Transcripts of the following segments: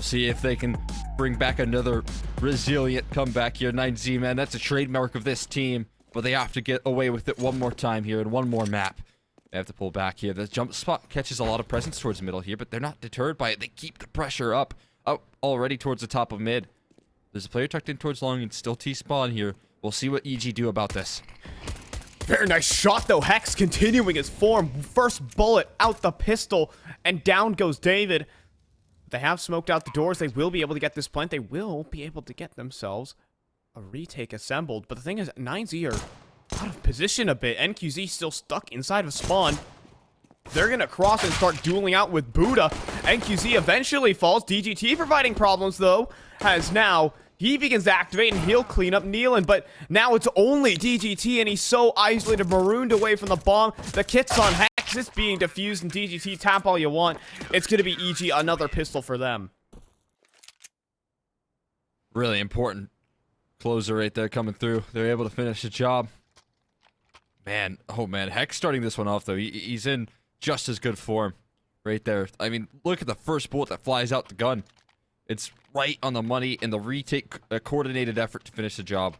See if they can bring back another resilient comeback here. 9Z, man, that's a trademark of this team. But they have to get away with it one more time here and one more map. They have to pull back here. The jump spot catches a lot of presence towards the middle here, but they're not deterred by it. They keep the pressure up already towards the top of mid. There's a player tucked in towards long and still T-spawn here. We'll see what EG do about this. Very nice shot, though. Hex continuing his form. First bullet out the pistol, and down goes David. They have smoked out the doors. They will be able to get this plant. They will be able to get themselves a retake assembled. But the thing is, 9Z are out of position a bit. NQZ still stuck inside of spawn. They're going to cross and start dueling out with Buddha. NQZ eventually falls. DGT providing problems, though, as now he begins to activate and he'll clean up Nealon. But now it's only DGT, and he's so isolated, marooned away from the bomb. The kit's on Hex. It's being defused, and DGT, tap all you want. It's going to be EG, another pistol for them. Really important closer right there coming through. They're able to finish the job. Man, oh man, Hex starting this one off, though. He's in just as good form right there. I mean, look at the first bullet that flies out the gun. It's right on the money, and the retake, a coordinated effort to finish the job.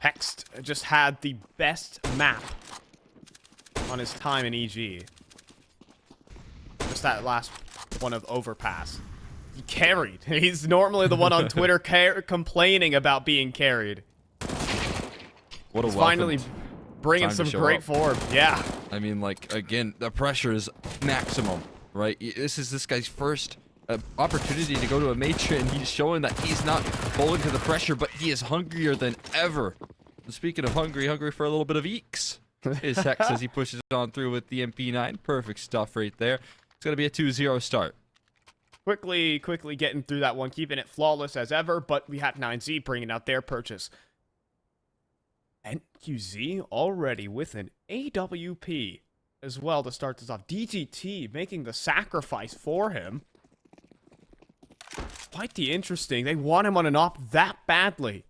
HexT just had the best map on his time in EG. Just that last one of Overpass. He carried. He's normally the one on Twitter complaining about being carried. What a He's finally bringing some great form. Yeah. I mean, like, again, the pressure is maximum, right? This is this guy's first opportunity to go to a major, and he's showing that he's not falling to the pressure, but he is hungrier than ever. And speaking of hungry for a little bit of eeks is Hex as he pushes on through with the MP9. Perfect stuff right there. It's going to be a 2-0 start. Quickly getting through that one, keeping it flawless as ever, but we have 9Z bringing out their purchase. NQZ already with an AWP as well to start this off. DGT making the sacrifice for him. Quite the interesting. They want him on an op that badly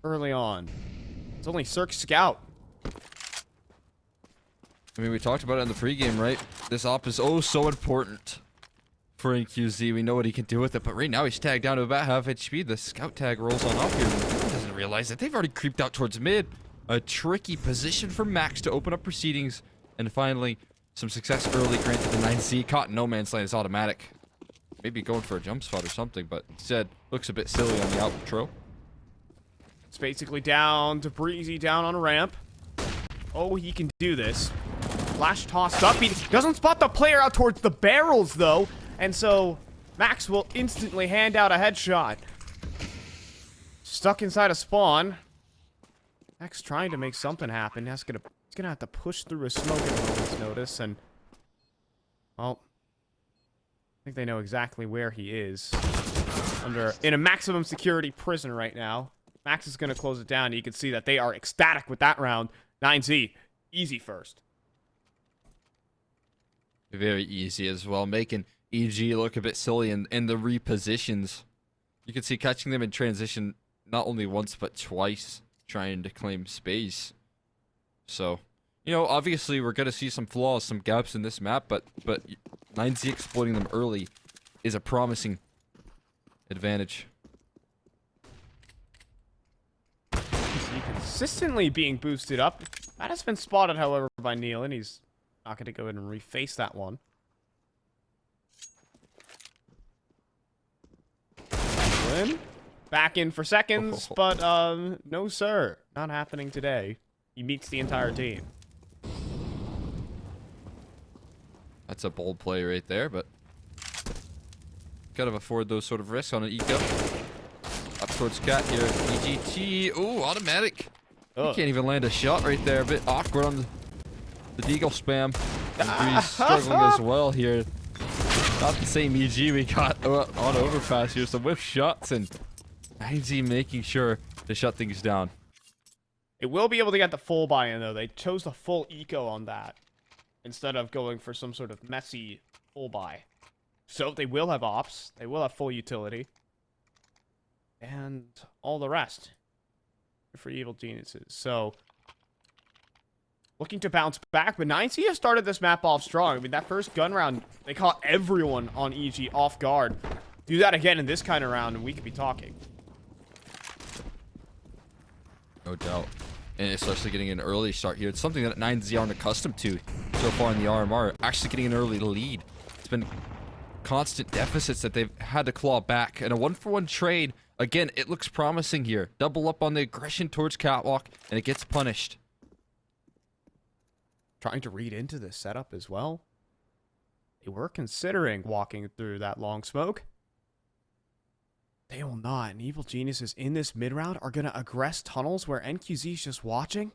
early on. It's only Cirque Scout. I mean, we talked about it in the pregame, right? This op is oh so important for NQZ. We know what he can do with it, but right now he's tagged down to about half HP. The scout tag rolls on off here. He doesn't realize that they've already creeped out towards mid. A tricky position for Max to open up proceedings, and finally some success early granted to 9Z. Caught in no man's land is automatic. Maybe going for a jump spot or something, but instead looks a bit silly on the outro. It's basically down to Breezy down on a ramp. Oh, he can do this. Flash tossed up. He doesn't spot the player out towards the barrels, though. And so Max will instantly hand out a headshot. Stuck inside a spawn. Max trying to make something happen. He's gonna have to push through a smoke at a moment's notice. And, well, I think they know exactly where he is. In a maximum security prison right now. Max is going to close it down. You can see that they are ecstatic with that round. 9Z, easy first. Very easy as well, making EG look a bit silly in the repositions. You can see catching them in transition not only once but twice, trying to claim space. So, you know, obviously we're going to see some flaws, some gaps in this map, but 9Z exploiting them early is a promising advantage. Consistently being boosted up. That has been spotted, however, by Nealon. He's not going to go ahead and reface that one. Nealon back in for seconds, but no sir. Not happening today. He meets the entire team. That's a bold play right there, but gotta afford those sort of risks on an eco. Up towards Cat here. EGT. Ooh, automatic. He can't even land a shot right there. A bit awkward on the deagle spam. And Breeze struggling as well here. Not the same EG we got on overpass here. Some whiff shots, and 9Z making sure to shut things down. It will be able to get the full buy-in, though. They chose the full eco on that instead of going for some sort of messy full buy. So they will have ops. They will have full utility. And all the rest for evil geniuses. So looking to bounce back, but 9C has started this map off strong. I mean, that first gun round, they caught everyone on EG off guard. Do that again in this kind of round, and we could be talking. No doubt. And especially getting an early start here. It's something that 9Z aren't accustomed to so far in the RMR. Actually getting an early lead. It's been constant deficits that they've had to claw back. And a 1-for-1 trade, again, it looks promising here. Double up on the aggression towards Catwalk, and it gets punished. Trying to read into this setup as well. They were considering walking through that long smoke. They will not. And Evil Geniuses in this mid-round are going to aggress tunnels where NQZ is just watching.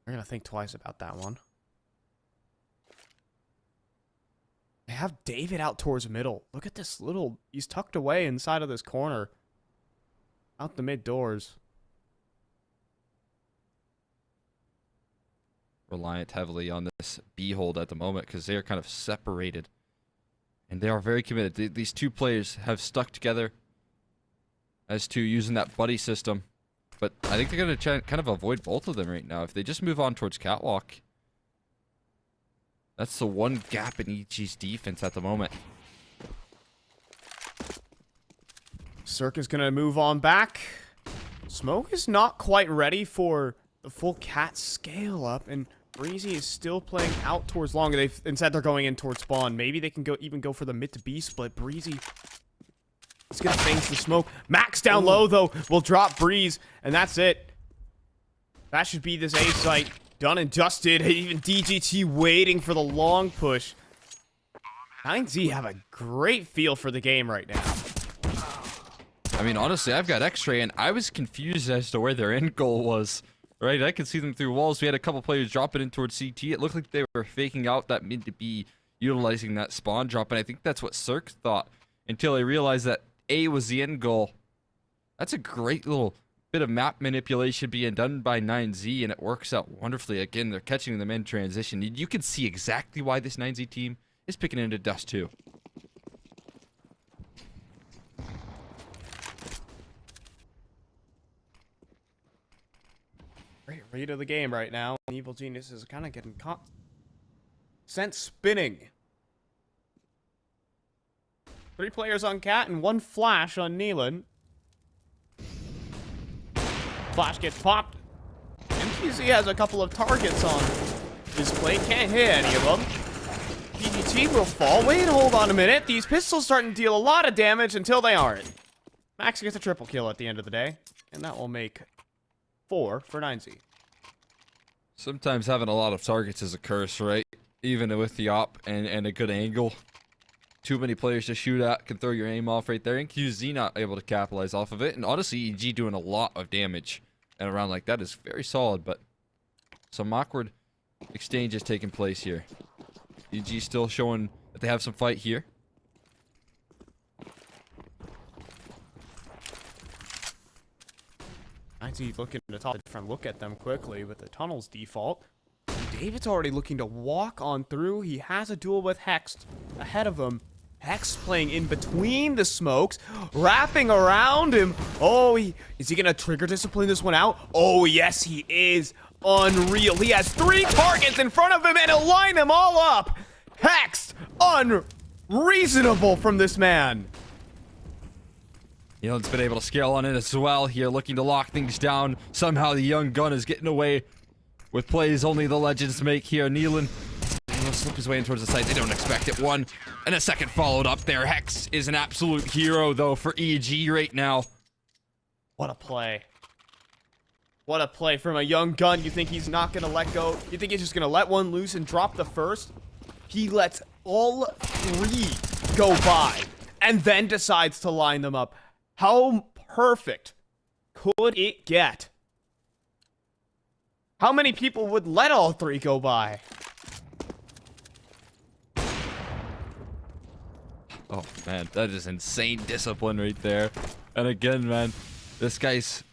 They're going to think twice about that one. They have David out towards middle. Look at this little... He's tucked away inside of this corner. Out the mid doors. Reliant heavily on this B hold at the moment because they are kind of separated. And they are very committed. These two players have stuck together as to using that buddy system. But I think they're going to kind of avoid both of them right now. If they just move on towards Catwalk, that's the one gap in EG's defense at the moment. Cirque is going to move on back. Smoke is not quite ready for the full cat scale up, and Breezy is still playing out towards long. Instead, they're going in towards spawn. Maybe they can even go for the mid to B split. Breezy is going to face the smoke. Max down low, though, will drop Breeze, and that's it. That should be this A site. Done and dusted. Even DGT waiting for the long push. 9Z have a great feel for the game right now. I mean, honestly, I've got X-Ray, and I was confused as to where their end goal was. Right, I could see them through walls. We had a couple players dropping in towards CT. It looked like they were faking out that mid to B, utilizing that spawn drop, and I think that's what Cirque thought until they realized that A was the end goal. That's a great little bit of map manipulation being done by 9Z, and it works out wonderfully. Again, they're catching them in transition. You can see exactly why this 9Z team is picking into Dust2. Great read of the game right now. Evil Genius is kind of getting caught. Sent spinning. 3 players on Cat and 1 flash on Neelan. Flash gets popped. MQZ has a couple of targets on display. Can't hit any of them. DGT will fall. Wait, hold on a minute. These pistols starting to deal a lot of damage until they aren't. Max gets a triple kill at the end of the day. And that will make 4 for 9Z. Sometimes having a lot of targets is a curse, right? Even with the op and a good angle. Too many players to shoot at can throw your aim off right there. And QZ not able to capitalize off of it. And honestly, EG doing a lot of damage. And a round like that is very solid, but some awkward exchanges taking place here. EG still showing that they have some fight here. He's looking to top a different look at them quickly with the tunnels default. David's already looking to walk on through. He has a duel with HexT ahead of him. HexT playing in between the smokes, wrapping around him. Oh, is he going to trigger discipline this one out? Oh, yes, he is. Unreal. He has 3 targets in front of him, and he'll line them all up. HexT, unreasonable from this man. Neelan's been able to scale on it as well here, looking to lock things down. Somehow the young gun is getting away with plays only the legends make here. Neelan will slip his way in towards the side. They don't expect it. 1 and a second followed up there. Hex is an absolute hero, though, for EG right now. What a play. What a play from a young gun. You think he's not going to let go? You think he's just going to let one loose and drop the first? He lets all 3 go by and then decides to line them up. How perfect could it get? How many people would let all 3 go by? Oh, man, that is insane discipline right there. And again, man, this guy's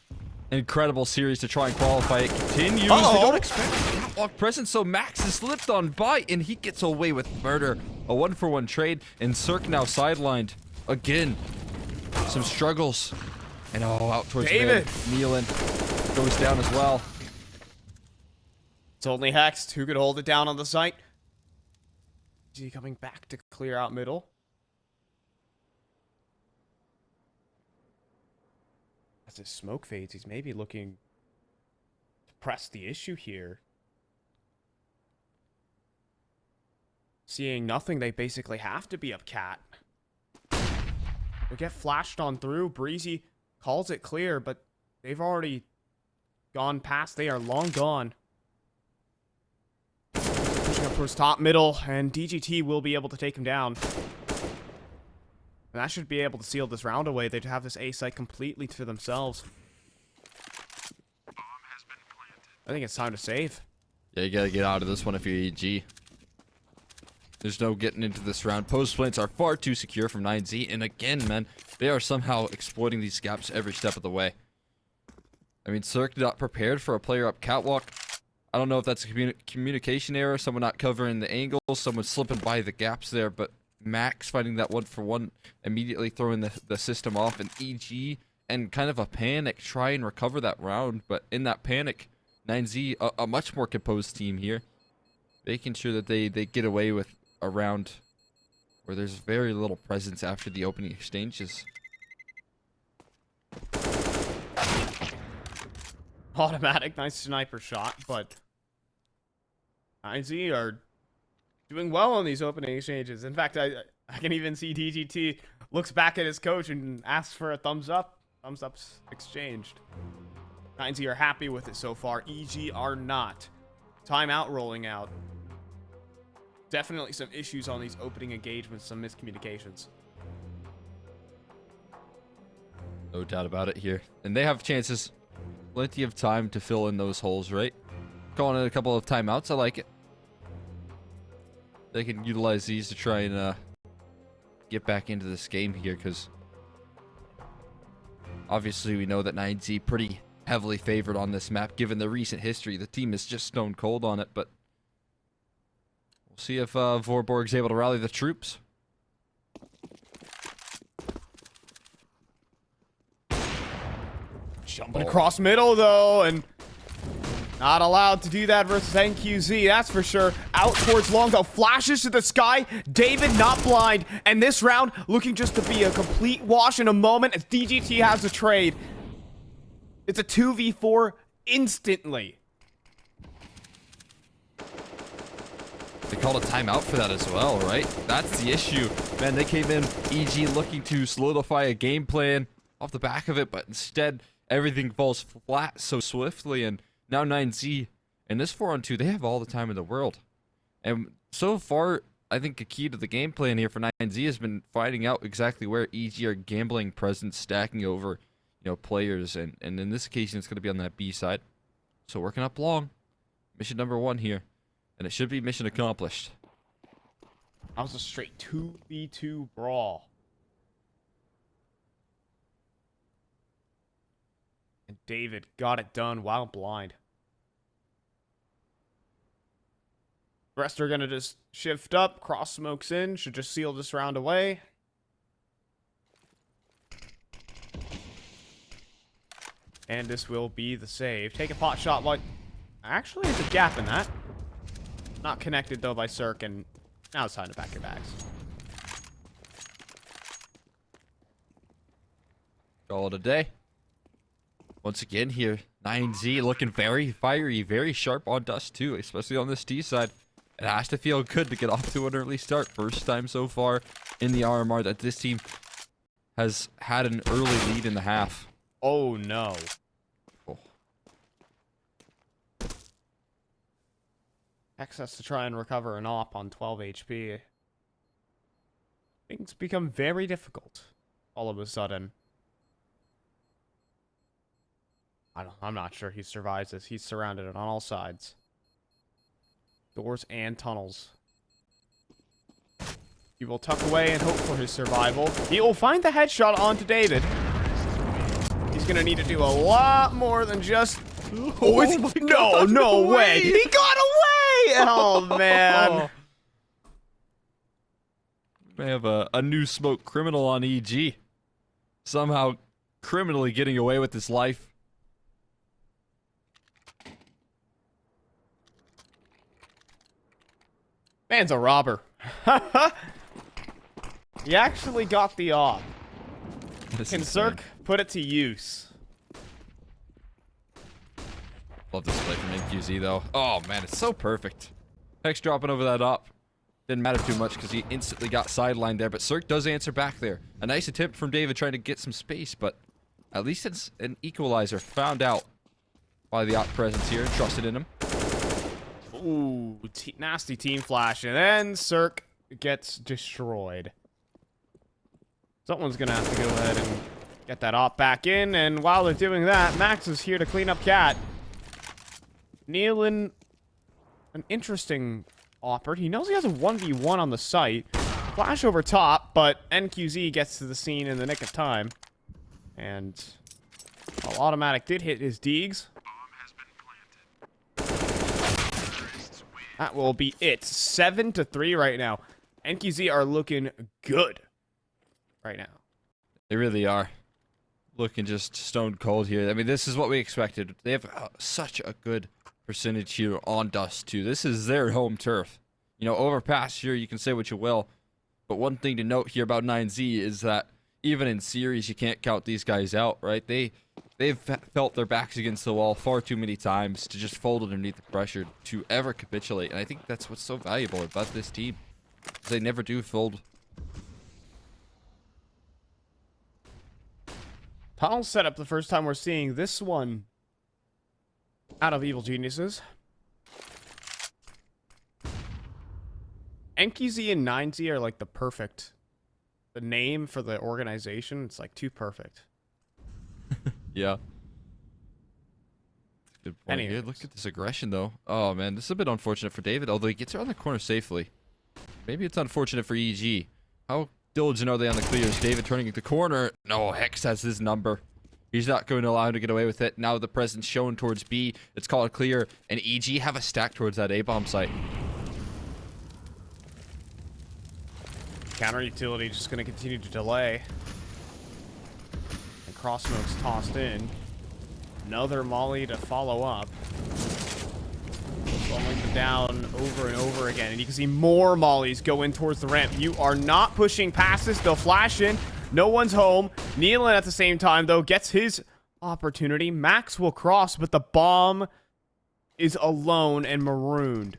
incredible series to try and qualify. It continues. They don't expect a catwalk presence, so Max is slipped on by, and he gets away with murder. A 1-for-1 trade, and Cirque now sidelined. Again, some struggles. And out towards David. mid. Neelan goes down as well. It's only HexT who could hold it down on the site. G coming back to clear out middle. As his smoke fades, he's maybe looking to press the issue here. Seeing nothing, they basically have to be up cat. They get flashed on through. Breezy calls it clear, but they've already gone past. They are long gone. Pushing up towards top middle, and DGT will be able to take him down. And that should be able to seal this round away. They'd have this A site completely to themselves. I think it's time to save. Yeah, you gotta get out of this one if you're EG. There's no getting into this round. Post plants are far too secure from 9Z. And again, man, they are somehow exploiting these gaps every step of the way. I mean, Cirque not prepared for a player up catwalk. I don't know if that's a communication error. Someone not covering the angle. Someone slipping by the gaps there. But Max fighting that 1-for-1. Immediately throwing the system off. And EG and kind of a panic. Try and recover that round. But in that panic, 9Z, a much more composed team here. Making sure that they get away with a round where there's very little presence after the opening exchanges. Automatic, nice sniper shot, but 9Z are doing well on these opening exchanges. In fact, I can even see DGT looks back at his coach and asks for a thumbs up. Thumbs up's exchanged. 9Z are happy with it so far. EG are not. Timeout rolling out. Definitely some issues on these opening engagements, some miscommunications. No doubt about it here. And they have chances. Plenty of time to fill in those holes, right? Calling it a couple of timeouts. I like it. They can utilize these to try and get back into this game here, because obviously we know that 9Z pretty heavily favored on this map given the recent history. The team is just stone cold on it, but we'll see if Vorborg's able to rally the troops. Jumping across middle, though, and not allowed to do that versus NQZ, that's for sure. Out towards long, though. Flashes to the sky. David not blind. And this round looking just to be a complete wash in a moment as DGT has a trade. It's a 2v4 instantly. They called a timeout for that as well, right? That's the issue. Man, they came in, EG looking to solidify a game plan off the back of it, but instead, everything falls flat so swiftly, and now 9Z, in this 4-on-2, they have all the time in the world. And so far, I think a key to the game plan here for 9Z has been finding out exactly where EG are gambling presence, stacking over, players, and in this occasion, it's going to be on that B side. So working up long. Mission number 1 here. And it should be mission accomplished. That was a straight 2v2 brawl. And David got it done while blind. The rest are going to just shift up. Cross smokes in. Should just seal this round away. And this will be the save. Take a pot shot. Like, actually, there's a gap in that. Not connected, though, by Cirque, and now it's time to pack your bags. Call it a day. Once again here, 9Z looking very fiery, very sharp on Dust2, especially on this T side. It has to feel good to get off to an early start. First time so far in the RMR that this team has had an early lead in the half. Oh, no. Hex has to try and recover an op on 12 HP. Things become very difficult all of a sudden. I'm not sure he survives this. He's surrounded on all sides. Doors and tunnels. He will tuck away and hope for his survival. He will find the headshot onto David. He's going to need to do a lot more than just... Oh, no way. He got away. Oh, man. May have a new smoke criminal on EG. Somehow criminally getting away with his life. Man's a robber. He actually got the op. Can Cirque put it to use? Love this play from NQZ though. Oh man, it's so perfect. Hex dropping over that op. Didn't matter too much because he instantly got sidelined there, but Cirque does answer back there. A nice attempt from David trying to get some space, but at least it's an equalizer. Found out by the op presence here and trusted in him. Ooh, nasty team flash, and then Cirque gets destroyed. Someone's gonna have to go ahead and get that op back in, and while they're doing that, Max is here to clean up Cat. Nealon, an interesting opper. He knows he has a 1v1 on the site. Flash over top, but NQZ gets to the scene in the nick of time. And while Automatic did hit his Deegs, that will be it. 7-3 right now. NQZ are looking good right now. They really are. Looking just stone cold here. I mean, this is what we expected. They have such a good percentage here on Dust2. This is their home turf. You know, Overpass here, you can say what you will. But one thing to note here about 9Z is that even in series, you can't count these guys out, right? They've felt their backs against the wall far too many times to just fold underneath the pressure to ever capitulate. And I think that's what's so valuable about this team. They never do fold. Tunnel setup the first time we're seeing this one out of Evil Geniuses. NQZ and 9Z are like the name for the organization. It's like too perfect. Yeah. Good point here. Look at this aggression, though. Oh, man. This is a bit unfortunate for David, although he gets around the corner safely. Maybe it's unfortunate for EG. How diligent are they on the clears? David turning the corner. No, Hex has his number. He's not going to allow him to get away with it. Now the presence shown towards B. It's called clear. And EG have a stack towards that A-bomb site. Counter utility just going to continue to delay. And cross smoke's tossed in. Another molly to follow up. Slowing them down over and over again. And you can see more mollies go in towards the ramp. You are not pushing past this. They'll flash in. No one's home. Nealon at the same time, though, gets his opportunity. Max will cross, but the bomb is alone and marooned.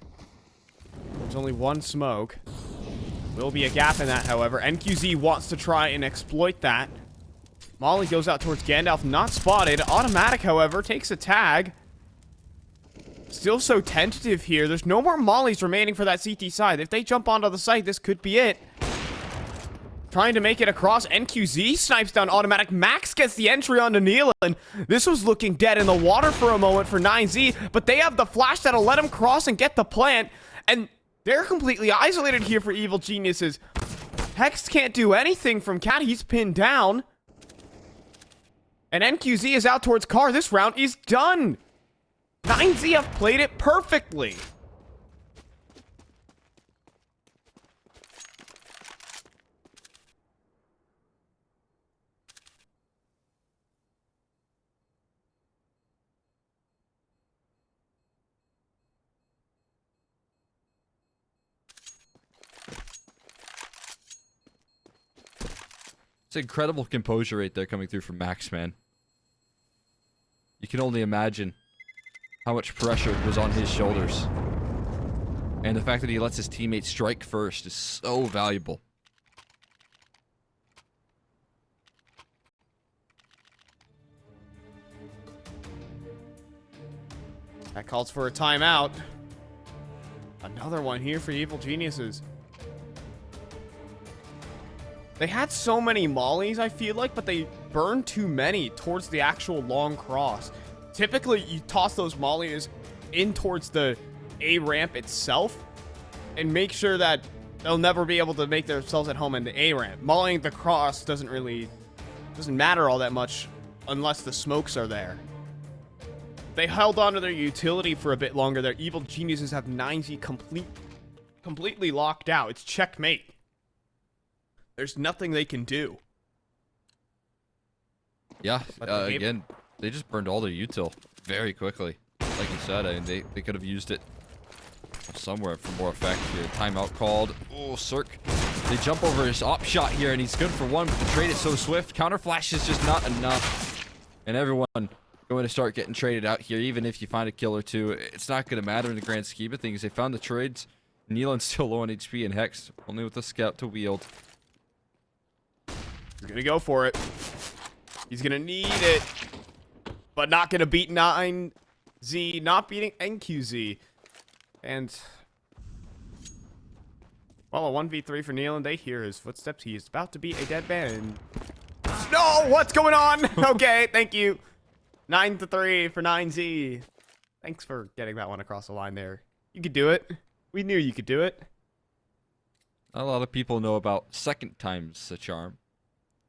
There's only one smoke. Will be a gap in that, however. NQZ wants to try and exploit that. Molly goes out towards Gandalf, not spotted. Automatic, however, takes a tag. Still so tentative here. There's no more mollies remaining for that CT side. If they jump onto the site, this could be it. Trying to make it across. NQZ snipes down Automatic. Max gets the entry onto Nealon. This was looking dead in the water for a moment for 9Z, but they have the flash that'll let him cross and get the plant. And they're completely isolated here for Evil Geniuses. Hex can't do anything from Cat. He's pinned down. And NQZ is out towards Car. This round is done. 9Z have played it perfectly. It's incredible composure right there coming through from Max, man. You can only imagine how much pressure was on his shoulders. And the fact that he lets his teammates strike first is so valuable. That calls for a timeout. Another one here for Evil Geniuses. They had so many mollies, I feel like, but they burned too many towards the actual long cross. Typically, you toss those mollies in towards the A ramp itself and make sure that they'll never be able to make themselves at home in the A ramp. Mollying the cross doesn't matter all that much unless the smokes are there. They held on to their utility for a bit longer. Their Evil Geniuses have 9Z completely locked out. It's checkmate. There's nothing they can do. Yeah, again, they just burned all their util very quickly. Like you said, I mean, they could have used it somewhere for more effect here. Timeout called. Oh, Cirque. They jump over his op shot here, and he's good for one, but the trade is so swift. Counter flash is just not enough. And everyone going to start getting traded out here. Even if you find a kill or two, it's not going to matter in the grand scheme of things. They found the trades. Nealon's still low on HP, and Hex only with the scout to wield. He's going to go for it. He's going to need it. But not going to beat 9Z. Not beating NQZ. And... well, a 1v3 for Nealon. They hear his footsteps. He is about to be a dead man. No! What's going on? Okay, thank you. 9-3 for 9Z. Thanks for getting that one across the line there. You could do it. We knew you could do it. Not a lot of people know about second times the charm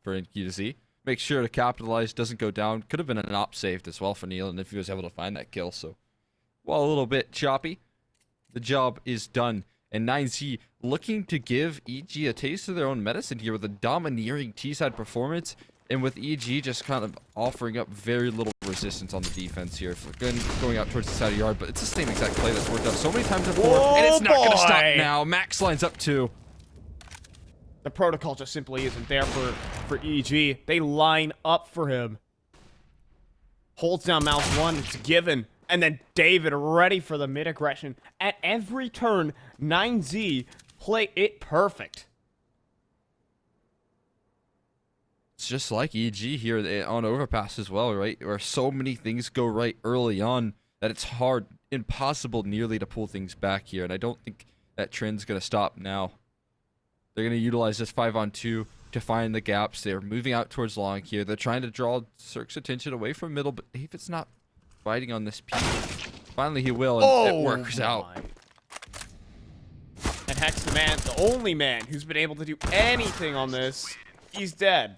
for NQZ. Make sure to capitalize, doesn't go down. Could have been an op saved as well for Nealon if he was able to find that kill. So, while a little bit choppy, the job is done. And 9Z looking to give EG a taste of their own medicine here with a domineering T-side performance. And with EG just kind of offering up very little resistance on the defense here. Going out towards the side of the yard, but it's the same exact play that's worked out so many times before. Whoa, and it's not going to boy. stop now. Max lines up 2. The protocol just simply isn't there for EG. They line up for him. Holds down mouse 1. It's given. And then David ready for the mid-aggression. At every turn, 9Z play it perfect. It's just like EG here on overpass as well, right? Where so many things go right early on that it's hard, impossible nearly to pull things back here. And I don't think that trend's going to stop now. They're going to utilize this 5-on-2 to find the gaps. They're moving out towards long here. They're trying to draw Cirque's attention away from middle, but David's not fighting on this piece. Finally, he will, and it works out. And Hex, the man, the only man who's been able to do anything on this, he's dead.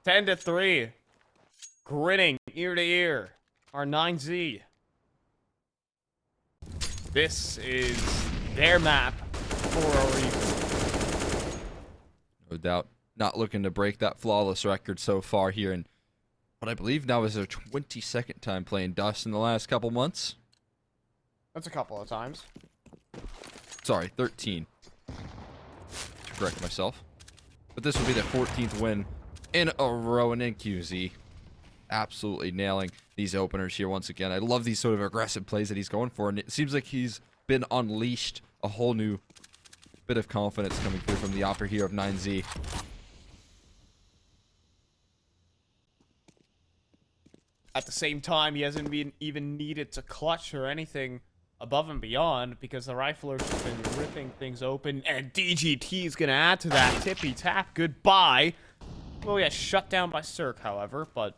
10-3. Grinning ear to ear. Our 9Z. This is their map for a reason. No doubt. Not looking to break that flawless record so far here. And what I believe now is their 22nd time playing Dust in the last couple months. That's a couple of times. Sorry, 13. To correct myself. But this will be their 14th win in a row in NQZ. Absolutely nailing these openers here once again. I love these sort of aggressive plays that he's going for, and it seems like he's been unleashed a whole new bit of confidence coming through from the opera here of 9Z. At the same time, he hasn't been even needed to clutch or anything above and beyond because the riflers have been ripping things open, and DGT is going to add to that. Tippy tap, goodbye. Well, yeah, shut down by Cirque, however, but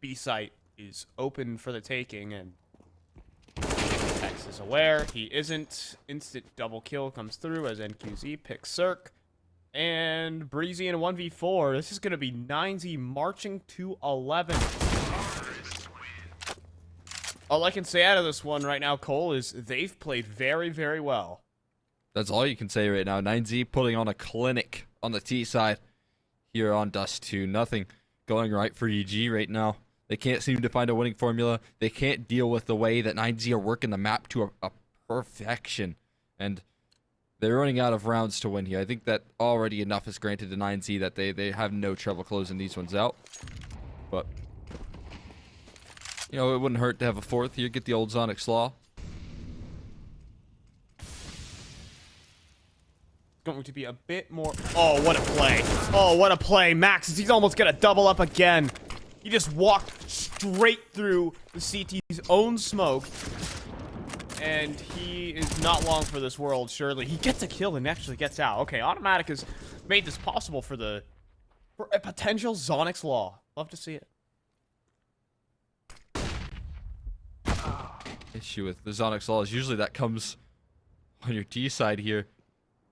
B-site is open for the taking, and Hex is aware. He isn't. Instant double kill comes through as NQZ picks Cirque. And Breezy in a 1v4. This is going to be 9Z marching to 11. All I can say out of this one right now, Cole, is they've played very, very well. That's all you can say right now. 9Z putting on a clinic on the T side here on Dust2. Nothing going right for EG right now. They can't seem to find a winning formula. They can't deal with the way that 9Z are working the map to a perfection. And they're running out of rounds to win here. I think that already enough is granted to 9Z that they have no trouble closing these ones out. But, you know, it wouldn't hurt to have a fourth here. Get the old Sonic Slaw. Going to be a bit more... Oh, what a play. Oh, what a play. Max, he's almost going to double up again. He just walked straight through the CT's own smoke. And he is not long for this world, surely. He gets a kill and actually gets out. Okay, Automatic has made this possible for a potential Zonic's Law. Love to see it. Issue with the Zonic's Law is usually that comes on your T side here,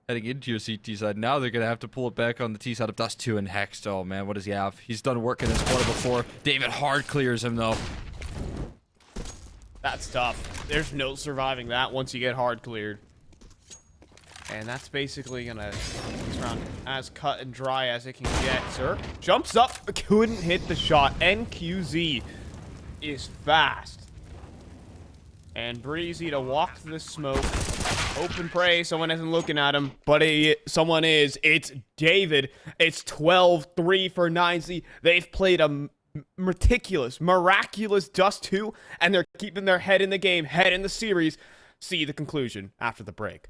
heading into your CT side. Now they're going to have to pull it back on the T side of Dust2 and HexT. Oh man, what does he have? He's done work in this corner before. David hard clears him though. That's tough. There's no surviving that once you get hard cleared. And that's basically gonna this round as cut and dry as it can get. Sir jumps up, couldn't hit the shot. NQZ is fast. And Breezy to walk through the smoke. Open prey. Someone isn't looking at him, but someone is. It's David. It's 12-3 for 9Z. They've played a miraculous Dust2, and they're keeping their head in the game, head in the series. See the conclusion after the break.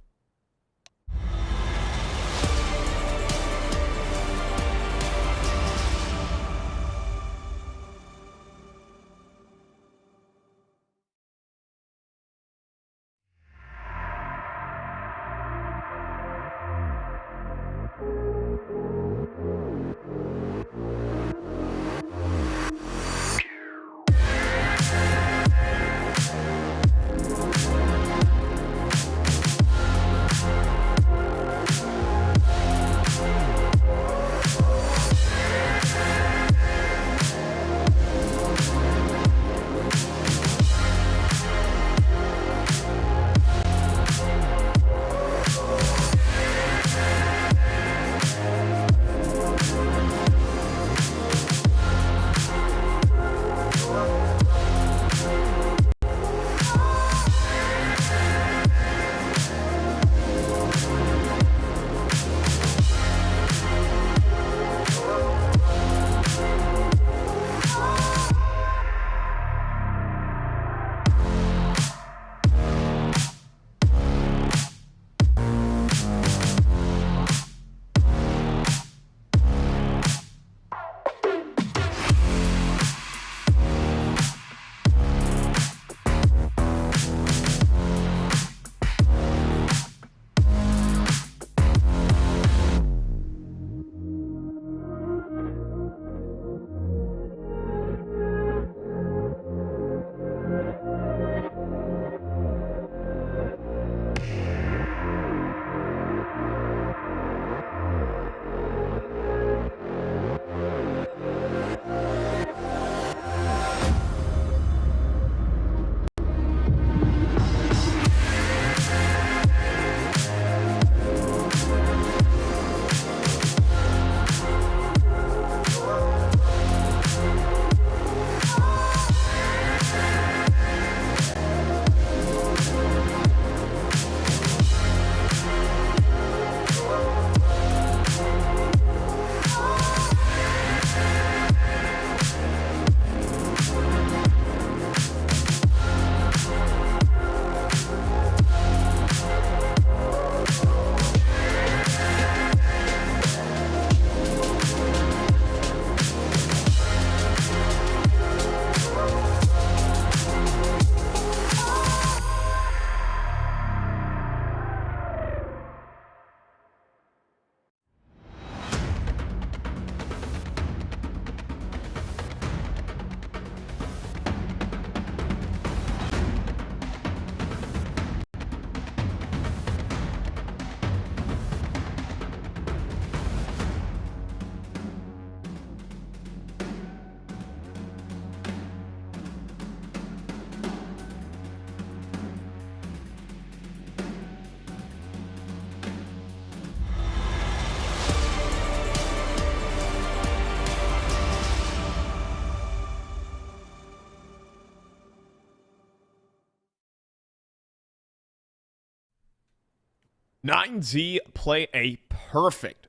Nine Z play a perfect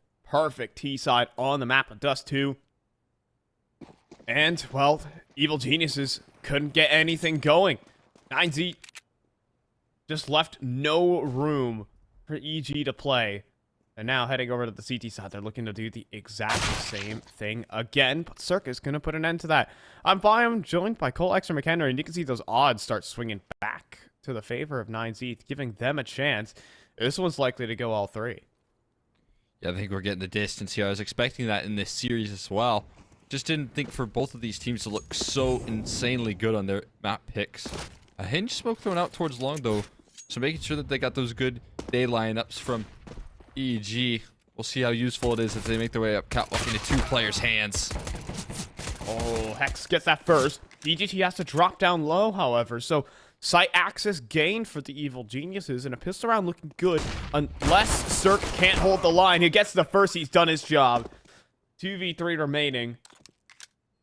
T side on the map of Dust2. And, well, Evil Geniuses couldn't get anything going. Nine Z just left no room for EG to play. And now heading over to the CT side, they're looking to do the exact same thing again. But Circus gonna put an end to that. I'm Biome, joined by Cole, Extra McHenry, and you can see those odds start swinging back to the favor of Nine Z, giving them a chance. This one's likely to go all three. Yeah, I think we're getting the distance here. I was expecting that in this series as well. Just didn't think for both of these teams to look so insanely good on their map picks. A hinge smoke thrown out towards long, though. So making sure that they got those good day lineups from EG. We'll see how useful it is as they make their way up catwalk into two players' hands. Oh, Hex gets that first. DGT has to drop down low, however, so site access gained for the Evil Geniuses, and a pistol round looking good unless Cirque can't hold the line. He gets the first, he's done his job. 2v3 remaining.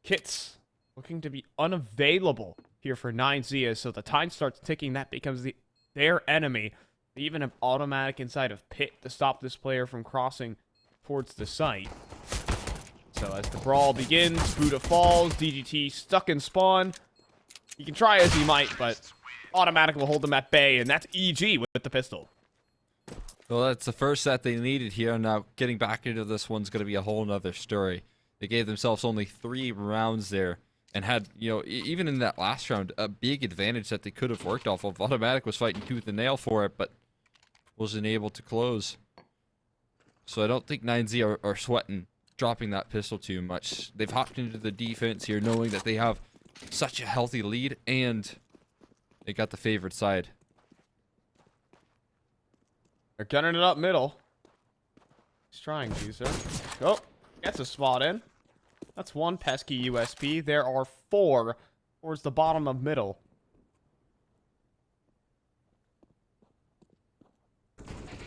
Kits looking to be unavailable here for 9Z. So the time starts ticking. That becomes their enemy. They even have automatic inside of pit to stop this player from crossing towards the site. So as the brawl begins, Buddha falls, DGT stuck in spawn. He can try as he might, but automatic will hold him at bay, and that's EG with the pistol. Well, that's the first set they needed here. Now, getting back into this one's going to be a whole nother story. They gave themselves only 3 rounds there and had, you know, even in that last round, a big advantage that they could have worked off of. Automatic was fighting tooth and nail for it, but wasn't able to close. So I don't think 9Z are sweating dropping that pistol too much. They've hopped into the defense here knowing that they have such a healthy lead, and they got the favored side. They're gunning it up middle. He's trying to, sir. Oh, gets a spot in. That's 1 pesky USP. There are 4 towards the bottom of middle.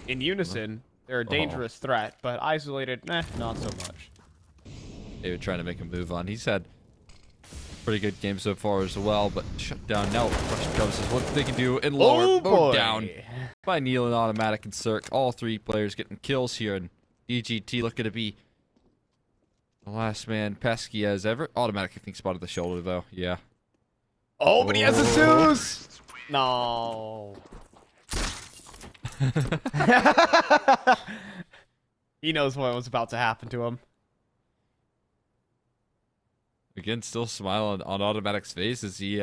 In unison, they're a dangerous threat, but isolated, not so much. They were trying to make a move on. He's had pretty good game so far as well, but shut down now. Russian Cubs is what they can do, and lower, both down by Neil and Automatic and Cirque. All 3 players getting kills here, and DGT looking to be the last man pesky as ever. Automatic, I think, spotted the shoulder, though. Yeah. Oh, but he has a Zeus! No. He knows what was about to happen to him. Again, still smiling on Automatic's face as he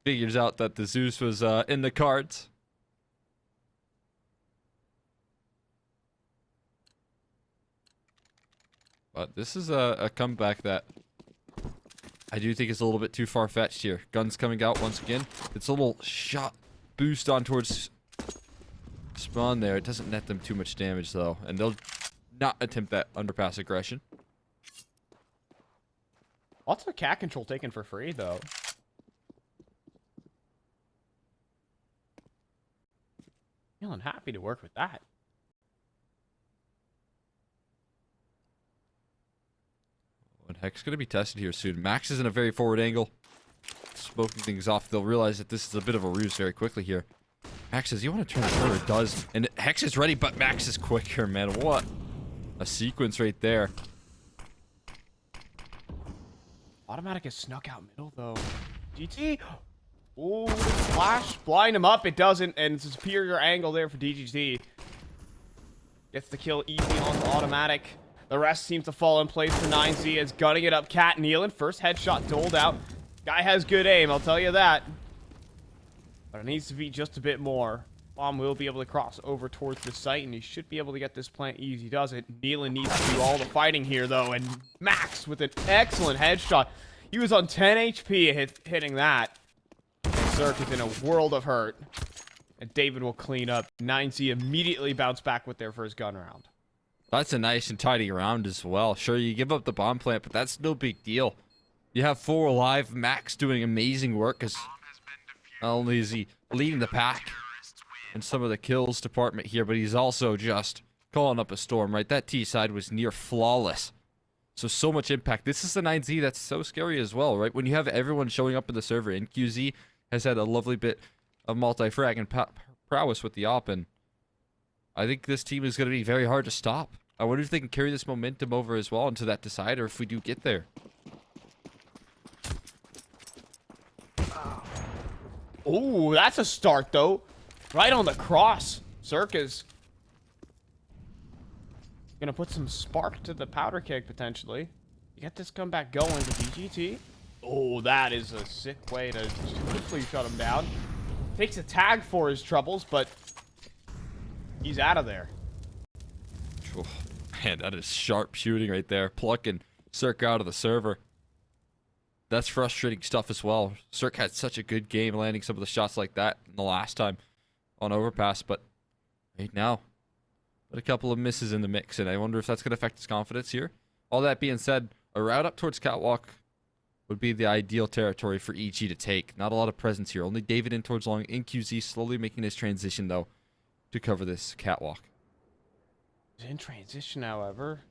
figures out that the Zeus was in the cards. But this is a comeback that I do think is a little bit too far-fetched here. Guns coming out once again. It's a little shot boost on towards spawn there. It doesn't net them too much damage, though. And they'll not attempt that underpass aggression. Lots of cat control taken for free, though. Feeling happy to work with that. And Hex going to be tested here soon. Max is in a very forward angle. Smoking things off. They'll realize that this is a bit of a ruse very quickly here. Max says, you want to turn it over? It does. And Hex is ready, but Max is quicker, man. What a sequence right there. Automatic is snuck out middle, though. GT. Ooh, flash. Blind him up. It doesn't. And it's a superior angle there for DGT. Gets the kill easy on the Automatic. The rest seems to fall in place for 9Z as gunning it up. Cat kneeling. First headshot doled out. Guy has good aim, I'll tell you that. But it needs to be just a bit more. Bomb will be able to cross over towards the site, and he should be able to get this plant easy. Does it? Nealon needs to do all the fighting here, though, and Max with an excellent headshot. He was on 10 HP hitting that. And Cirque is in a world of hurt. And David will clean up. 9Z immediately bounce back with their first gun round. That's a nice and tidy round as well. Sure, you give up the bomb plant, but that's no big deal. You have 4 alive. Max doing amazing work because not only is he leading the pack in some of the kills department here, but he's also just calling up a storm, right? That T side was near flawless. So much impact. This is the 9Z that's so scary as well, right? When you have everyone showing up in the server, and QZ has had a lovely bit of multi-frag and prowess with the op, and I think this team is going to be very hard to stop. I wonder if they can carry this momentum over as well into that decider if we do get there. Oh, that's a start, though. Right on the cross. Cirque is gonna put some spark to the powder keg, potentially. You get this comeback going to DGT. Oh, that is a sick way to quickly shut him down. Takes a tag for his troubles, but he's out of there. Oh, man, that is sharp shooting right there. Plucking Cirque out of the server. That's frustrating stuff as well. Cirque had such a good game landing some of the shots like that in the last time on overpass, but right now, but a couple of misses in the mix, and I wonder if that's going to affect his confidence here. All that being said, a route up towards Catwalk would be the ideal territory for EG to take. Not a lot of presence here. Only David in towards long. InQZ slowly making his transition, though, to cover this Catwalk. He's in transition, however.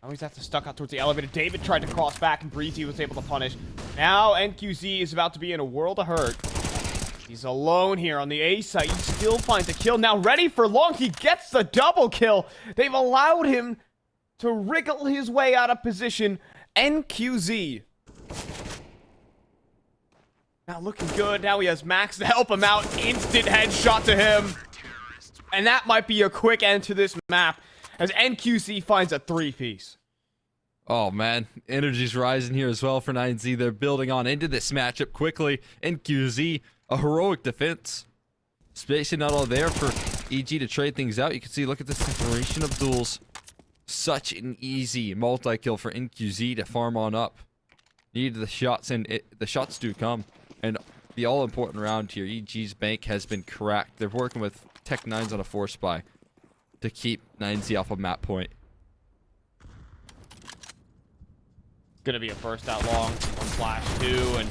Now he's have to stuck out towards the elevator. David tried to cross back, and Breezy was able to punish. Now NQZ is about to be in a world of hurt. He's alone here on the A side. He still finds a kill. Now ready for long. He gets the double kill. They've allowed him to wriggle his way out of position. NQZ. Now looking good. Now he has Max to help him out. Instant headshot to him. And that might be a quick end to this map as NQZ finds a 3-piece. Oh man, energy's rising here as well for 9Z. They're building on into this matchup quickly. NQZ, a heroic defense. Spacing not all there for EG to trade things out. You can see, look at the separation of duels. Such an easy multi-kill for NQZ to farm on up. Need the shots, and the shots do come. And the all-important round here, EG's bank has been cracked. They're working with Tech 9s on a 4-spy to keep 9Z off a map point. Gonna be a burst out long on flash 2 and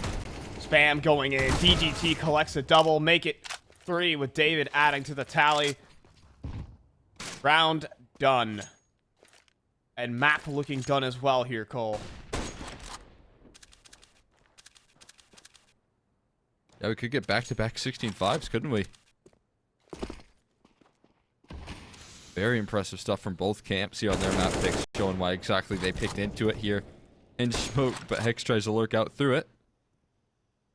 spam going in. DGT collects a double, make it 3 with David adding to the tally. Round done. And map looking done as well here, Cole. Yeah, we could get back-to-back 16-5s, couldn't we? Very impressive stuff from both camps here on their map picks, showing why exactly they picked into it here. In smoke, but Hex tries to lurk out through it.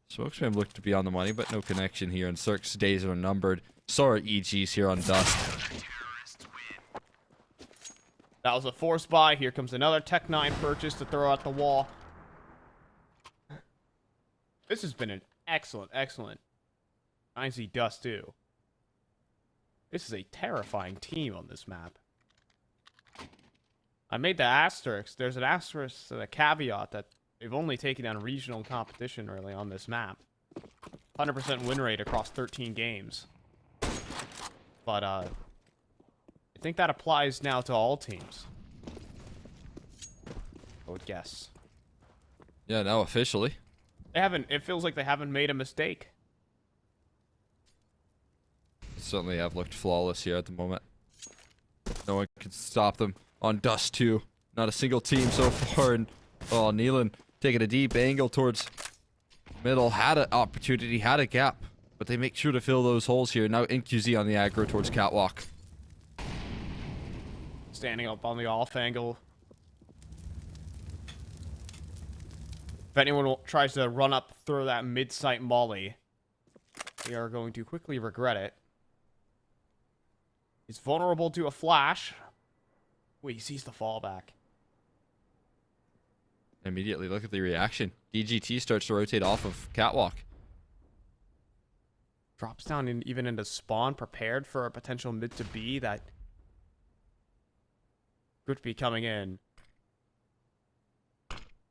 Smoke Spam looked to be on the money, but no connection here, and Cirque's days are numbered. So are EG's here on Dust. That was a 4-spy. Here comes another Tech 9 purchase to throw at the wall. This has been an excellent 9Z Dust2. This is a terrifying team on this map. I made the asterisk. There's an asterisk and a caveat that they've only taken down regional competition early on this map. 100% win rate across 13 games. But, I think that applies now to all teams. I would guess. Yeah, now officially. They haven't, it feels like they haven't made a mistake. Certainly have looked flawless here at the moment. No one can stop them on Dust2. Not a single team so far. And oh, Nealon taking a deep angle towards middle. Had an opportunity, had a gap. But they make sure to fill those holes here. Now NQZ on the aggro towards Catwalk. Standing up on the off angle. If anyone tries to run up through that mid-sight molly, they are going to quickly regret it. He's vulnerable to a flash. Wait, he sees the fallback. Immediately, look at the reaction. DGT starts to rotate off of Catwalk. Drops down even into spawn, prepared for a potential mid to B that could be coming in.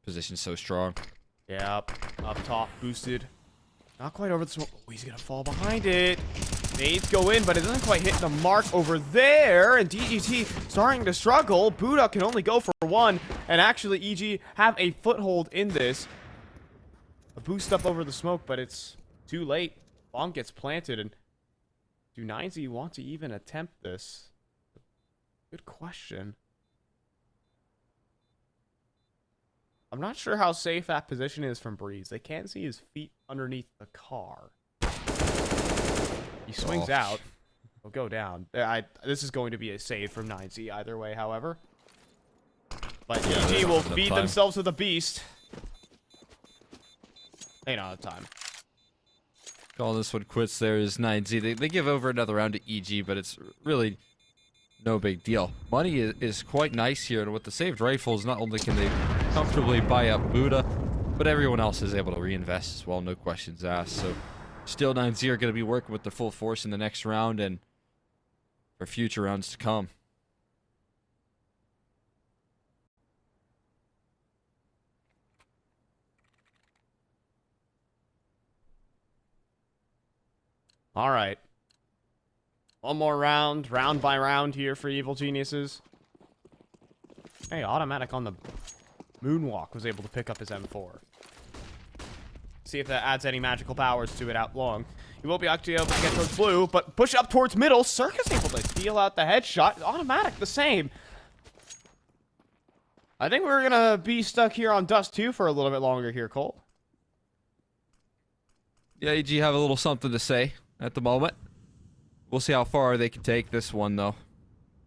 Position so strong. Yep, up top, boosted. Not quite over the smoke. Oh, he's gonna fall behind it. Nades go in, but it doesn't quite hit the mark over there. And DGT starting to struggle. Buddha can only go for 1. And actually, EG have a foothold in this. A boost up over the smoke, but it's too late. Bomb gets planted. And do 9Z want to even attempt this? Good question. I'm not sure how safe that position is from Breeze. They can't see his feet underneath the car. He swings out. He'll go down. This is going to be a save from 9Z either way, however. But yeah, EG will feed themselves to the beast. They don't have time. Calling this one quits there is 9Z. They give over another round to EG, but it's really no big deal. Money is quite nice here, and with the saved rifles, not only can they comfortably buy up Buddha, but everyone else is able to reinvest as well, no questions asked. So still 9Z are going to be working with their full force in the next round and for future rounds to come. All right. One more round by round here for Evil Geniuses. Hey, Automatic on the moonwalk was able to pick up his M4. See if that adds any magical powers to it out long. He will be actually able to get towards blue, but push up towards middle. Circus able to deal out the headshot. Automatic the same. I think we're gonna be stuck here on Dust 2 for a little bit longer here, Cole. Yeah, AG have a little something to say at the moment. We'll see how far they can take this one, though.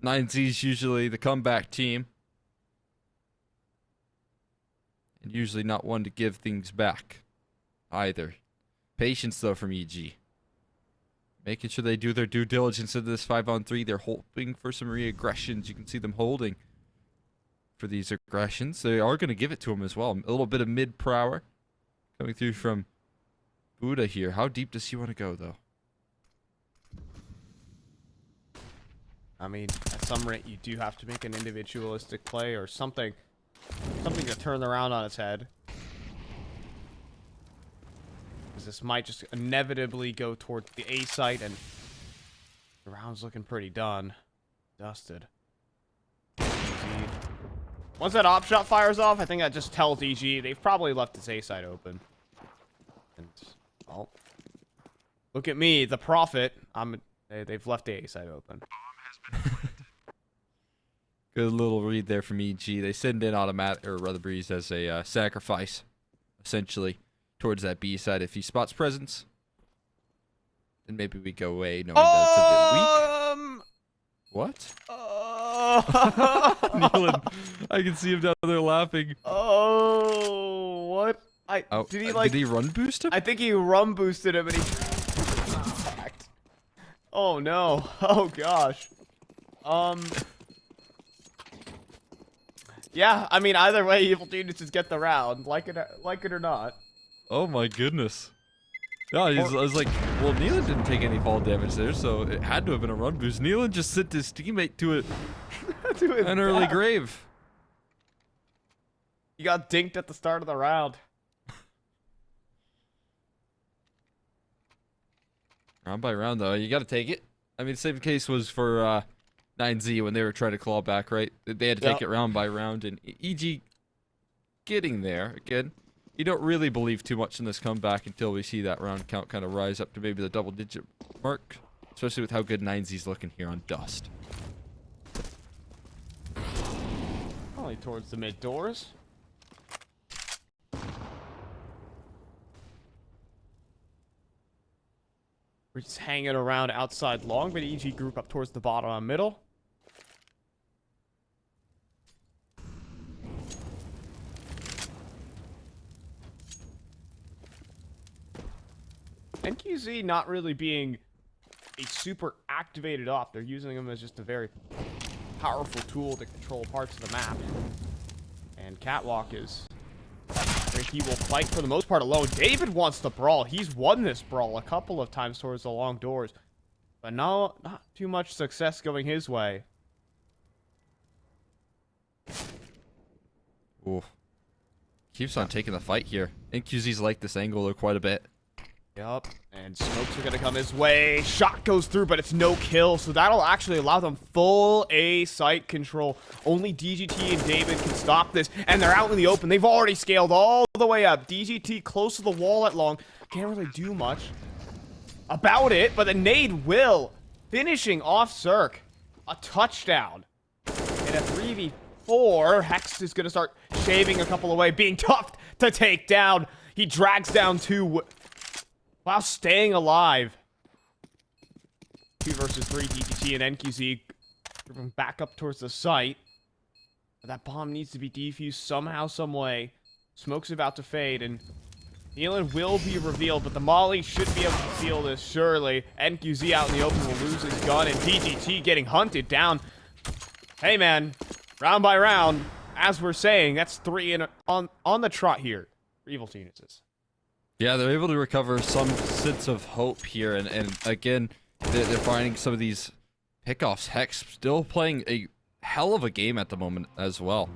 9Z's usually the comeback team. And usually not one to give things back either. Patience, though, from EG. Making sure they do their due diligence into this 5-on-3. They're hoping for some re-aggressions. You can see them holding for these aggressions. They are going to give it to him as well. A little bit of mid-power coming through from Buddha here. How deep does he want to go, though? I mean, at some rate, you do have to make an individualistic play or something to turn around on its head. Because this might just inevitably go towards the A site, and the round's looking pretty done. Dusted. Once that op shot fires off, I think that just tells EG they've probably left this A site open. And, oh. Look at me, the prophet. They've left the A site open. Good little read there from EG. They send in automatic, or rather Breeze, as a sacrifice, essentially, towards that B side. If he spots presence, then maybe we go away knowing that it's a bit weak. What? Nealon, I can see him down there laughing. Oh, what? Did he run boost him? I think he run boosted him and he... Oh no. Oh gosh. Yeah, I mean, either way, Evil Geniuses get the round, like it or not. Oh my goodness. No, I was like, well, Nealon didn't take any fall damage there, so it had to have been a run boost. Nealon just sent his teammate to an early grave. He got dinked at the start of the round. Round by round, though, you got to take it. I mean, the same case was for 9Z when they were trying to claw back, right? They had to take it round by round, and EG getting there again. You don't really believe too much in this comeback until we see that round count kind of rise up to maybe the double-digit mark, especially with how good 9Z's looking here on Dust. Probably towards the mid doors. We're just hanging around outside long, but EG group up towards the bottom and middle. NQZ not really being a super activated op. They're using them as just a very powerful tool to control parts of the map. And Catwalk is where he will fight for the most part alone. David wants the brawl. He's won this brawl a couple of times towards the long doors. But no, not too much success going his way. Ooh. Keeps on taking the fight here. NQZ's like this angle though quite a bit. Yup, and smokes are gonna come his way. Shot goes through, but it's no kill, so that'll actually allow them full A site control. Only DGT and David can stop this, and they're out in the open. They've already scaled all the way up. DGT close to the wall at long. Can't really do much about it, but the nade will. Finishing off Cirque. A touchdown. And a 3v4. HexT is gonna start shaving a couple away, being tough to take down. He drags down two while staying alive. 2 versus 3, DGT and NQZ moving back up towards the site. But that bomb needs to be defused somehow, some way. Smoke's about to fade, and Nealon will be revealed, but the Molly should be able to feel this, surely. NQZ out in the open will lose his gun, and DGT getting hunted down. Hey, man, round by round, as we're saying, that's 3 on the trot here for Evil Geniuses. Yeah, they're able to recover some sense of hope here, and again, they're finding some of these pickoffs. Hex still playing a hell of a game at the moment as well.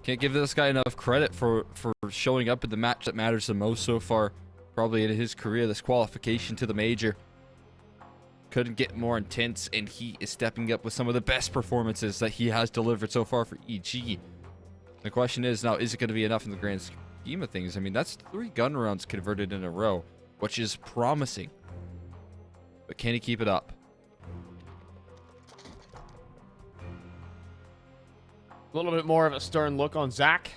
Can't give this guy enough credit for showing up in the match that matters the most so far, probably in his career, this qualification to the major. Couldn't get more intense, and he is stepping up with some of the best performances that he has delivered so far for EG. The question is now, is it going to be enough in the grand scheme of things? I mean, that's 3 gun rounds converted in a row, which is promising. But can he keep it up? A little bit more of a stern look on Zach.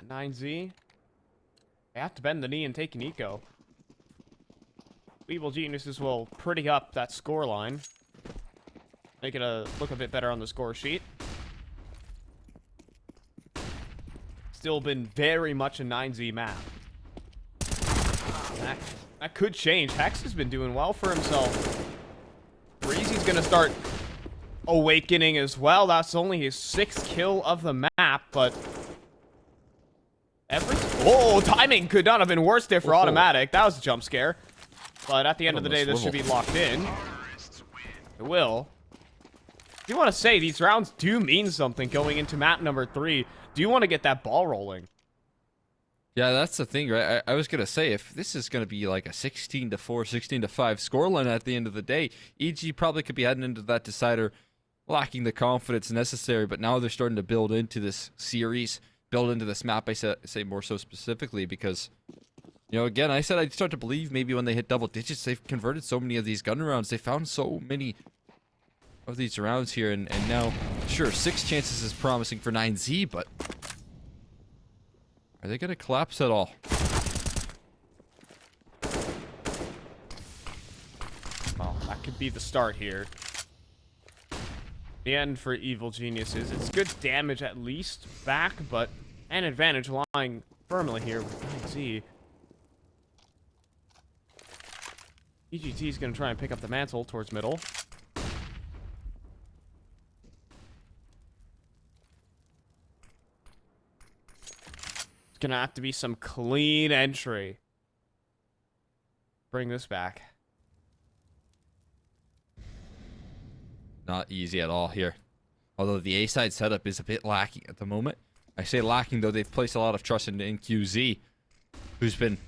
9Z. They have to bend the knee and take an eco. Evil Geniuses will pretty up that score line. Make it look a bit better on the score sheet. Still been very much a 9Z map. That could change. Hex has been doing well for himself. Breezy's gonna start awakening as well. That's only his 6th kill of the map, but... Oh, timing could not have been worse there for Automatic. That was a jump scare. But at the end of the day, this should be locked in. It will. I do want to say, these rounds do mean something going into map number 3. Do you want to get that ball rolling? Yeah, that's the thing, right? I was going to say, if this is going to be like a 16-4, 16-5 scoreline at the end of the day, EG probably could be heading into that decider lacking the confidence necessary, but now they're starting to build into this series, build into this map, I say more so specifically, because, you know, again, I said I'd start to believe maybe when they hit double digits, they've converted so many of these gun rounds, they found so many of these rounds here, and now, sure, 6 chances is promising for 9Z, but... are they going to collapse at all? Well, that could be the start here. The end for Evil Geniuses. It's good damage at least back, but an advantage lying firmly here with 9Z. EGT is going to try and pick up the mantle towards middle. It's going to have to be some clean entry. Bring this back. Not easy at all here. Although the A-side setup is a bit lacking at the moment. I say lacking, though they've placed a lot of trust in QZ, who's been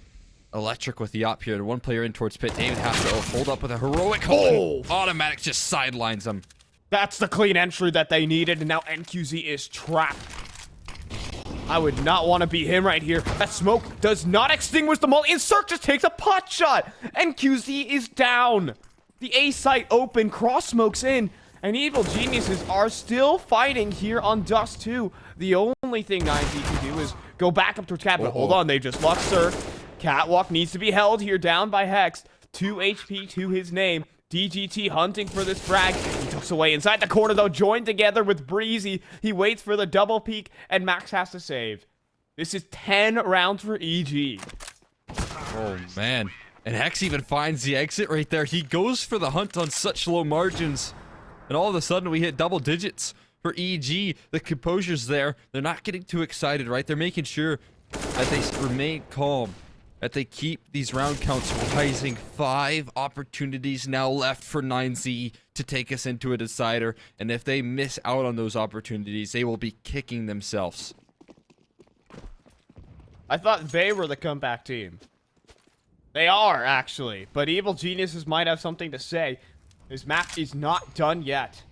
electric with the op here. One player in towards pit. David has to hold up with a heroic hold. Automatic just sidelines him. That's the clean entry that they needed, and now NQZ is trapped. I would not want to be him right here. That smoke does not extinguish the multi. Insert just takes a pot shot. NQZ is down. The A site open, cross smokes in, and Evil Geniuses are still fighting here on Dust2. The only thing 9Z can do is go back up towards Cat, but hold on, they just lost Sir. Catwalk needs to be held here, down by Hex. 2 HP to his name. DGT hunting for this frag. He tucks away inside the corner, though, joined together with Breezy. He waits for the double peek, and Max has to save. This is 10 rounds for EG. Oh, man. And Hex even finds the exit right there. He goes for the hunt on such low margins. And all of a sudden, we hit double digits for EG. The composure's there. They're not getting too excited, right? They're making sure that they remain calm, that they keep these round counts rising. 5 opportunities now left for 9Z to take us into a decider. And if they miss out on those opportunities, they will be kicking themselves. I thought they were the comeback team. They are, actually. But Evil Geniuses might have something to say. This map is not done yet.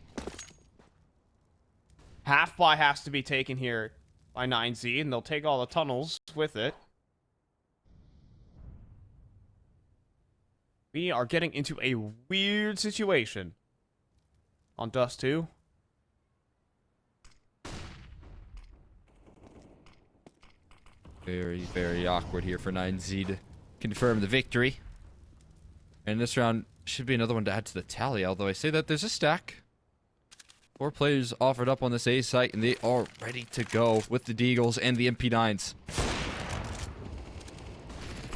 Half buy has to be taken here by 9Z, and they'll take all the tunnels with it. We are getting into a weird situation on Dust2. Very, very awkward here for 9Z to confirm the victory. And this round should be another one to add to the tally, although I say that there's a stack. 4 players offered up on this A site, and they are ready to go with the Deagles and the MP9s.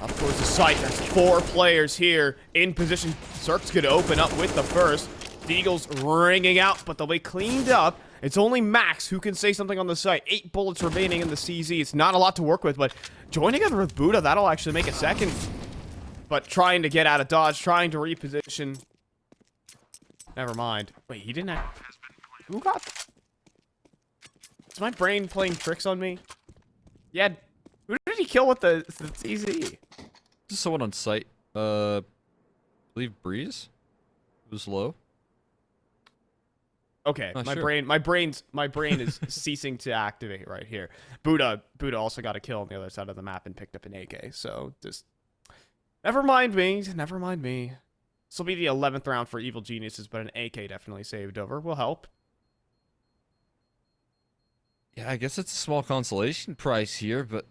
Up towards the site, there's 4 players here in position. Cirque's gonna open up with the first. Deagles ringing out, but they'll be cleaned up. It's only Max who can say something on the site. 8 bullets remaining in the CZ. It's not a lot to work with, but joining together with Buddha, that'll actually make a second. But trying to get out of dodge, trying to reposition. Never mind. Wait, he didn't have... Who got... Is my brain playing tricks on me? Yeah, who did he kill with the CZ? Just someone on site. I believe Breeze was low. Okay, Not my sure. brain is ceasing to activate right here. Buddha also got a kill on the other side of the map and picked up an AK. So just never mind me. Never mind me. This will be the 11th round for Evil Geniuses, but an AK definitely saved over. Will help. Yeah, I guess it's a small consolation prize here, but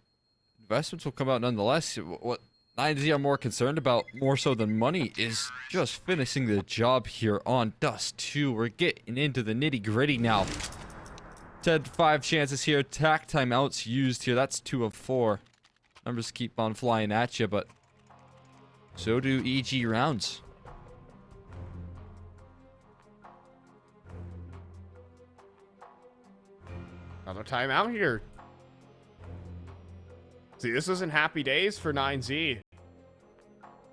investments will come out nonetheless. What 9Z are more concerned about, more so than money, is just finishing the job here on Dust2. We're getting into the nitty-gritty now. 10 to 5 chances here. Tack timeouts used here. That's 2 of 4. Numbers keep on flying at you, but so do EG rounds. Another timeout here. See, this isn't happy days for 9Z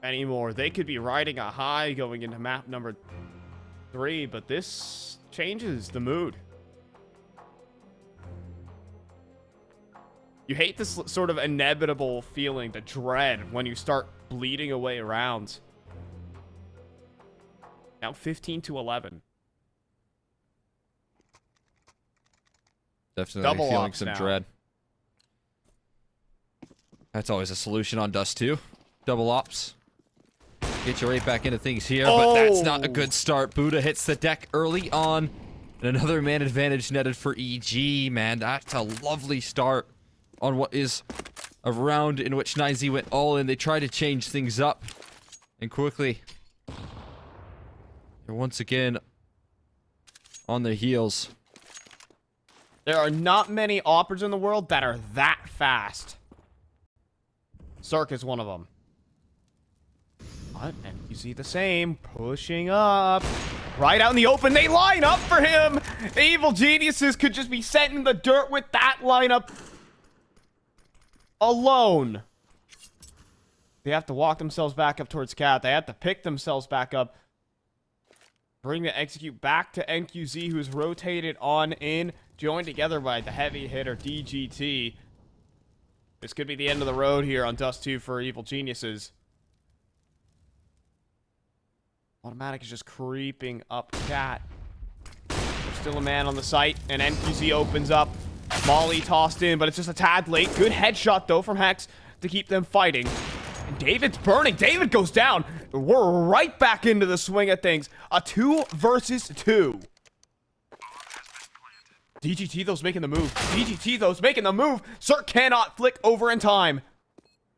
anymore. They could be riding a high going into map number 3, but this changes the mood. You hate this sort of inevitable feeling, the dread, when you start bleeding away rounds. Now 15 to 11. Definitely Double feeling ops some now. dread. That's always a solution on Dust2. Double ops. Get you right back into things here, but that's not a good start. Buddha hits the deck early on. And another man advantage netted for EG, man. That's a lovely start on what is a round in which 9Z went all in. They tried to change things up. And quickly, they're once again on their heels. There are not many operas in the world that are that fast. Cirque is one of them. But, and you see the same, pushing up. Right out in the open, they line up for him! The evil geniuses could just be sent in the dirt with that lineup alone. They have to walk themselves back up towards Cat. They have to pick themselves back up. Bring the execute back to NQZ, who's rotated on in. Joined together by the heavy hitter DGT. This could be the end of the road here on Dust2 for evil geniuses. Automatic is just creeping up Cat. There's still a man on the site, and NQZ opens up. Molly tossed in, but it's just a tad late. Good headshot, though, from Hex to keep them fighting. And David's burning. David goes down. We're right back into the swing of things. A 2 versus 2. DGT, though's making the move. DGT, though's making the move. Cirque cannot flick over in time.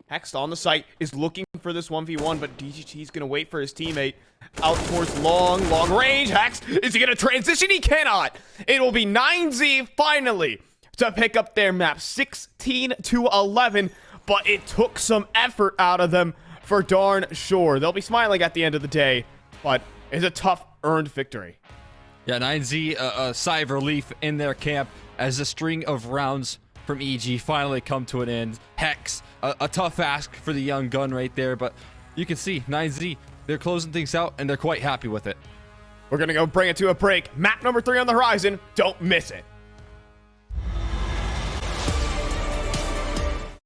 Hex on the site is looking for this 1v1, but DGT's going to wait for his teammate. Out towards long range. Hex, is he going to transition? He cannot. It will be 9Z finally to pick up their map. 16 to 11, but it took some effort out of them for darn sure. They'll be smiling at the end of the day, but it's a tough earned victory. Yeah, 9Z, a sigh of relief in their camp as a string of rounds from EG finally come to an end. Hex, a tough ask for the young gun right there, but you can see 9Z, they're closing things out and they're quite happy with it. We're going to go bring it to a break. Map number 3 on the horizon. Don't miss it.